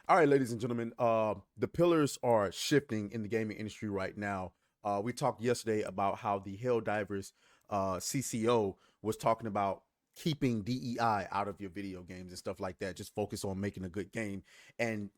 All right, ladies and gentlemen, the pillars are shifting in the gaming industry right now. We talked yesterday about how the Helldivers CCO was talking about keeping DEI out of your video games and stuff like that. Just focus on making a good game. And,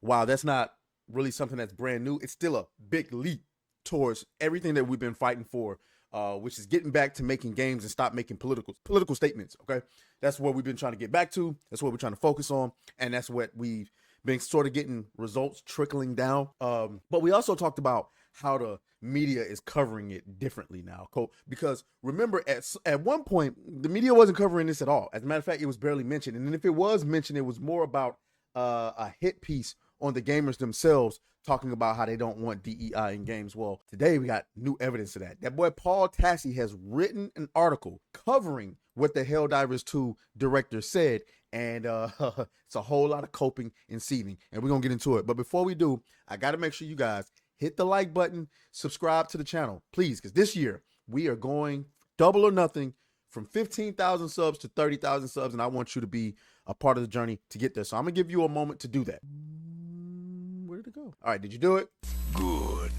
while that's not really something that's brand new, it's still a big leap towards everything that we've been fighting for, which is getting back to making games and stop making political statements. Okay, that's what we've been trying to get back to. That's what we're trying to focus on, and that's what we've been sort of getting results trickling down. But we also talked about how the media is covering it differently now. Because remember, at one point, the media wasn't covering this at all. As a matter of fact, it was barely mentioned. And then if it was mentioned, it was more about a hit piece on the gamers themselves talking about how they don't want DEI in games. Well, today we got new evidence of that. That boy Paul Tassi has written an article covering what the Helldivers 2 director said, and it's a whole lot of coping and seething, and we're gonna get into it. But before we do, I gotta make sure you guys hit the like button, subscribe to the channel, please, because this year we are going double or nothing, from 15,000 subs to 30,000 subs, and I want you to be a part of the journey to get there. So I'm gonna give you a moment to do that. Where did it go? All right, did you do it? Good.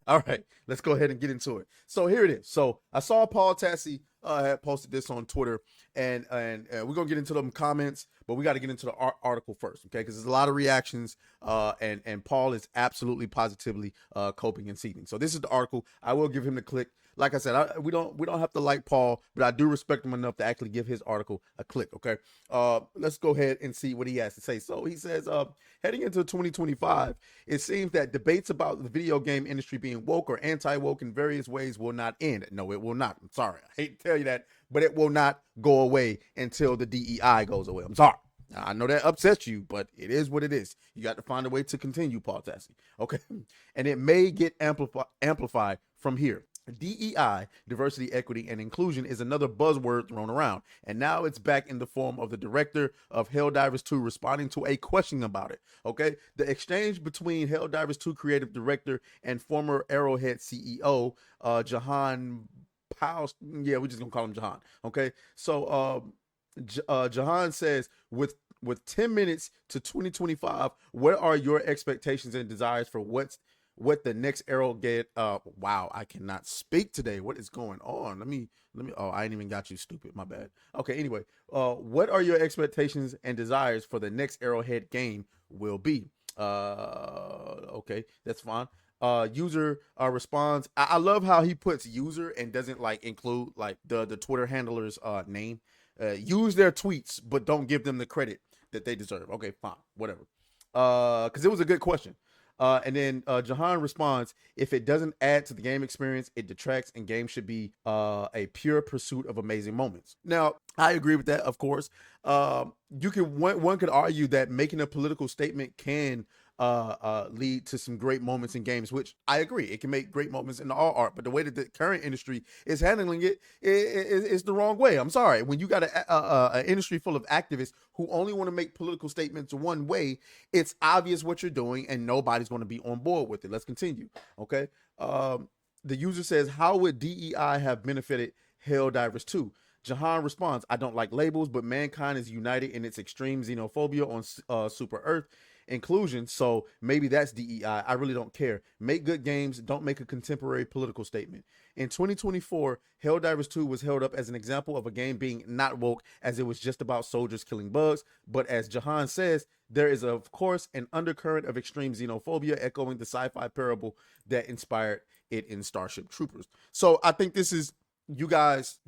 All right, let's go ahead and get into it. So here it is. So I saw Paul Tassi had posted this on Twitter, and we're gonna get into them comments, but we got to get into the article first, okay? Because there's a lot of reactions, and Paul is absolutely positively coping and seething. So this is the article. I will give him the click. Like I said, we don't have to like Paul, but I do respect him enough to actually give his article a click. Okay, let's go ahead and see what he has to say. So he says, heading into 2025, it seems that debates about the video game industry being woke or anti-woke in various ways will not end. No, it will not. I'm sorry, I hate to tell you that, but it will not go away until the DEI goes away. I'm sorry. I know that upsets you, but it is what it is. You got to find a way to continue, Paul Tassi. Okay, and it may get amplified from here. DEI, diversity, equity, and inclusion, is another buzzword thrown around, and now it's back in the form of the director of Helldivers 2 responding to a question about it. Okay, the exchange between Helldivers 2 creative director and former Arrowhead CEO, Jahan Powell. Yeah, we're just gonna call him Jahan. Okay, so Jahan says, with 10 minutes to 2025, what are your expectations and desires for what the next arrow get? Wow, I cannot speak today. What is going on? Let me oh, I ain't even got you, stupid, my bad. Okay, anyway, what are your expectations and desires for the next Arrowhead game will be? Okay, that's fine. User responds. I love how he puts user and doesn't like include like the Twitter handler's name. Use their tweets, but don't give them the credit that they deserve. Okay, fine, whatever. Because it was a good question. And then Jahan responds, if it doesn't add to the game experience, it detracts, and games should be a pure pursuit of amazing moments. Now, I agree with that, of course. You can one could argue that making a political statement can lead to some great moments in games, which I agree. It can make great moments in all art, but the way that the current industry is handling it is the wrong way. I'm sorry. When you got an industry full of activists who only want to make political statements one way, it's obvious what you're doing, and nobody's going to be on board with it. Let's continue. Okay. The user says, how would DEI have benefited Helldivers 2? Jahan responds, I don't like labels, but mankind is united in its extreme xenophobia on Super Earth inclusion, so maybe that's DEI. I really don't care. Make good games, don't make a contemporary political statement. In 2024, Helldivers 2 was held up as an example of a game being not woke, as it was just about soldiers killing bugs, but as Jahan says, there is of course an undercurrent of extreme xenophobia, echoing the sci-fi parable that inspired it in Starship Troopers. So I think this is, you guys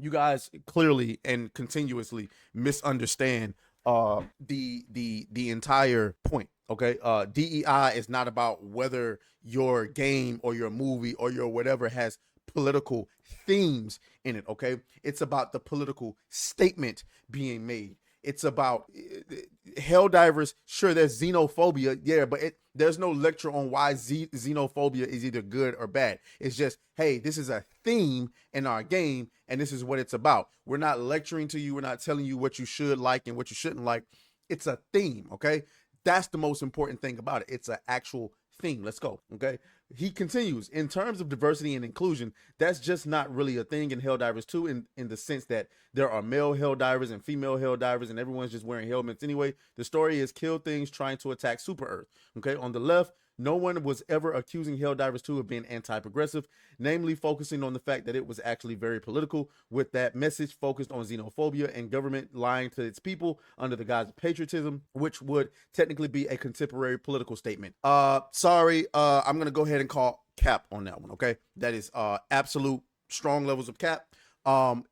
clearly and continuously misunderstand the entire point. Okay, DEI is not about whether your game or your movie or your whatever has political themes in it. Okay, it's about the political statement being made. It's about Helldivers. Sure, there's xenophobia, yeah, but there's no lecture on why xenophobia is either good or bad. It's just, hey, this is a theme in our game, and this is what it's about. We're not lecturing to you. We're not telling you what you should like and what you shouldn't like. It's a theme, okay? That's the most important thing about it. It's an actual theme. Let's go, okay? he continues, in terms of diversity and inclusion, that's just not really a thing in Helldivers 2 in the sense that there are male Helldivers and female Helldivers and everyone's just wearing helmets anyway. The story is kill things trying to attack Super Earth. Okay, on the left, no one was ever accusing Helldivers 2 of being anti-progressive, namely focusing on the fact that it was actually very political, with that message focused on xenophobia and government lying to its people under the guise of patriotism, which would technically be a contemporary political statement. Sorry, I'm gonna go ahead and call cap on that one, okay? That is absolute strong levels of cap.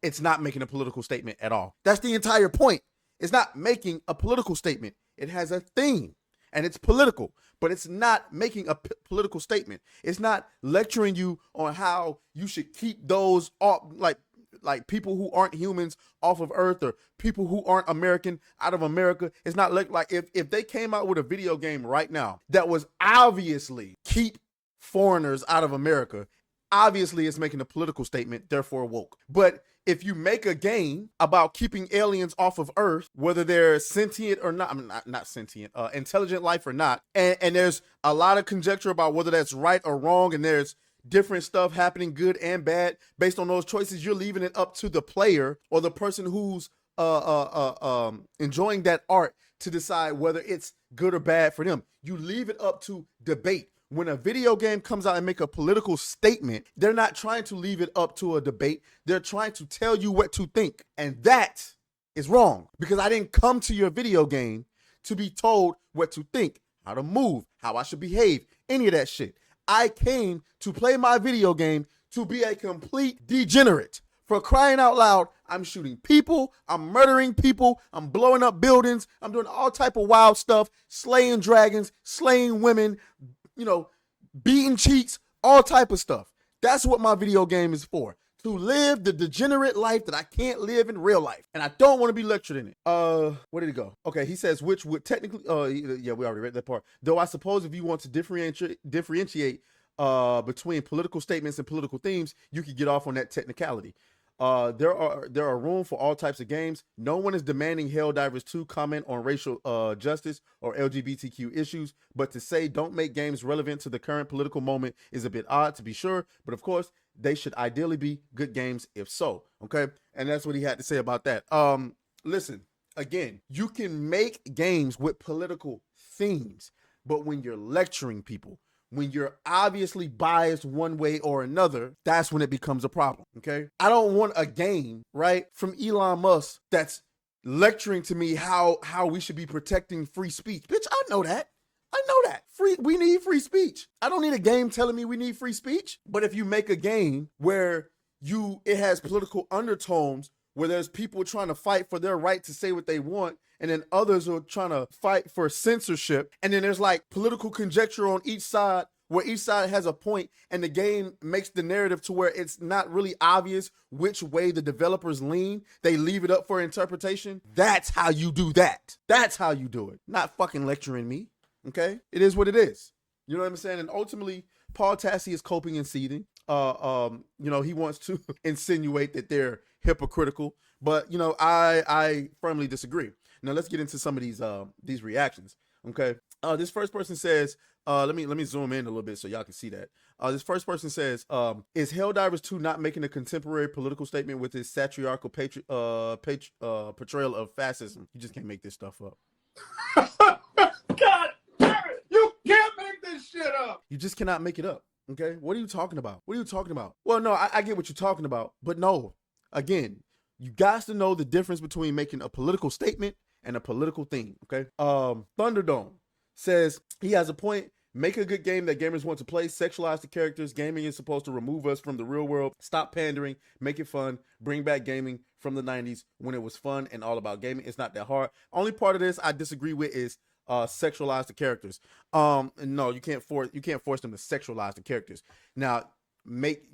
It's not making a political statement at all. That's the entire point. It's not making a political statement. It has a theme and it's political, but it's not making a political statement. It's not lecturing you on how you should keep those off, like people who aren't humans off of Earth, or people who aren't American out of America. It's not like if they came out with a video game right now that was obviously keep foreigners out of America, obviously it's making a political statement, therefore woke. But if you make a game about keeping aliens off of Earth, whether they're sentient or not, I mean, not sentient, intelligent life or not, and there's a lot of conjecture about whether that's right or wrong, and there's different stuff happening, good and bad, based on those choices, you're leaving it up to the player or the person who's enjoying that art to decide whether it's good or bad for them. You leave it up to debate. When a video game comes out and make a political statement, they're not trying to leave it up to a debate. They're trying to tell you what to think. And that is wrong, because I didn't come to your video game to be told what to think, how to move, how I should behave, any of that shit. I came to play my video game to be a complete degenerate. For crying out loud, I'm shooting people, I'm murdering people, I'm blowing up buildings, I'm doing all type of wild stuff, slaying dragons, slaying women, you know, beating cheeks, all type of stuff. That's what my video game is for. To live the degenerate life that I can't live in real life. And I don't want to be lectured in it. Where did it go? Okay, he says, which would technically, yeah, we already read that part. Though I suppose if you want to differentiate between political statements and political themes, you could get off on that technicality. There are room for all types of games. No one is demanding Helldivers 2 comment on racial justice or LGBTQ issues, but to say don't make games relevant to the current political moment is a bit odd, to be sure. But of course, they should ideally be good games if so. Okay, and that's what he had to say about that. Listen, again, you can make games with political themes, but when you're lecturing people, when you're obviously biased one way or another, that's when it becomes a problem, okay? I don't want a game, right, from Elon Musk that's lecturing to me how we should be protecting free speech. Bitch, I know that. We need free speech. I don't need a game telling me we need free speech. But if you make a game where it has political undertones, where there's people trying to fight for their right to say what they want, and then others are trying to fight for censorship, and then there's like political conjecture on each side, where each side has a point, and the game makes the narrative to where it's not really obvious which way the developers lean. They leave it up for interpretation. That's how you do that. That's how you do it. Not fucking lecturing me, okay? It is what it is. You know what I'm saying? And ultimately, Paul Tassi is coping and seething. You know, he wants to insinuate that they're hypocritical, but you know, I firmly disagree. Now let's get into some of these reactions. Okay, this first person says, let me zoom in a little bit so y'all can see that. This first person says, is Helldivers 2 not making a contemporary political statement with its satirical portrayal of fascism? You just can't make this stuff up. God damn it! You can't make this shit up. You just cannot make it up. Okay, what are you talking about? What are you talking about? Well, no, I get what you're talking about, but no. Again, you guys to know the difference between making a political statement and a political theme, okay? Thunderdome says he has a point. Make a good game that gamers want to play. Sexualize the characters. Gaming is supposed to remove us from the real world. Stop pandering. Make it fun. Bring back gaming from the 90s when it was fun and all about gaming. It's not that hard. Only part of this I disagree with is sexualize the characters. No, you can't force them to sexualize the characters. Now, make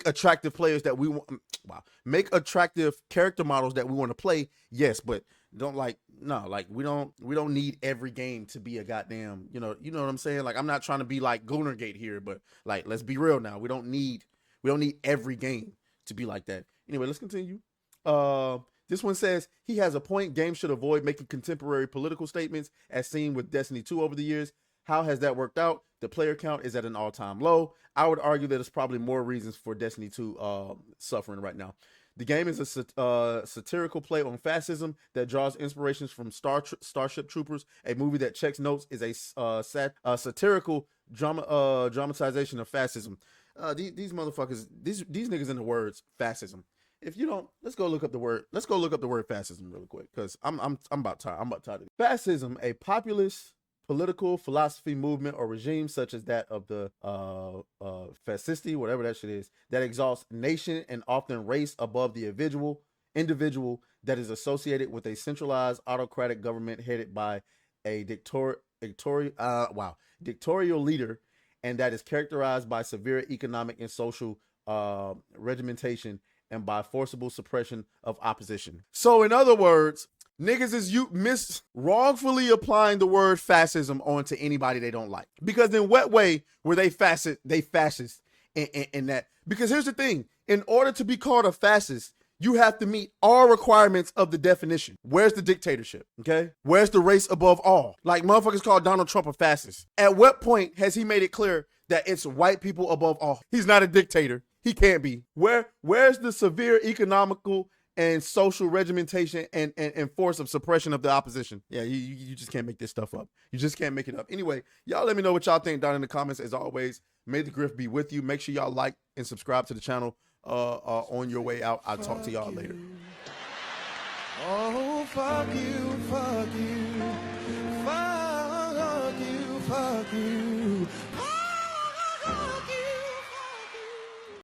attractive players that we want. Wow. Make attractive character models that we want to play. Yes, but don't we don't need every game to be a goddamn, you know what I'm saying? Like, I'm not trying to be like Goonergate here, but like, let's be real now. We don't need every game to be like that. Anyway, let's continue. This one says he has a point. Games should avoid making contemporary political statements as seen with Destiny 2 over the years. How has that worked out? The player count is at an all-time low. I would argue that there's probably more reasons for Destiny 2 suffering right now. The game is a satirical play on fascism that draws inspirations from Starship Troopers. A movie that checks notes is a satirical dramatization of fascism. These motherfuckers, these niggas in the words fascism. If you don't, let's go look up the word. Let's go look up the word fascism really quick, because I'm about tired. I'm about tired of it. Fascism, a populist political philosophy, movement, or regime such as that of the fascisti, whatever that shit is, that exalts nation and often race above the individual that is associated with a centralized autocratic government headed by a dictatorial leader, and that is characterized by severe economic and social regimentation and by forcible suppression of opposition. So in other words, niggas is wrongfully applying the word fascism onto anybody they don't like. Because in what way were they fascist in that? Because here's the thing, in order to be called a fascist, you have to meet all requirements of the definition. Where's the dictatorship? Okay? Where's the race above all? Like, motherfuckers call Donald Trump a fascist. At what point has he made it clear that it's white people above all? He's not a dictator. He can't be. Where's the severe economical and social regimentation and force of suppression of the opposition? Yeah, you just can't make this stuff up. You just can't make it up. Anyway, y'all let me know what y'all think down in the comments. As always, may the grift be with you. Make sure y'all like and subscribe to the channel on your way out. I'll talk to y'all later. Oh, fuck you, fuck you.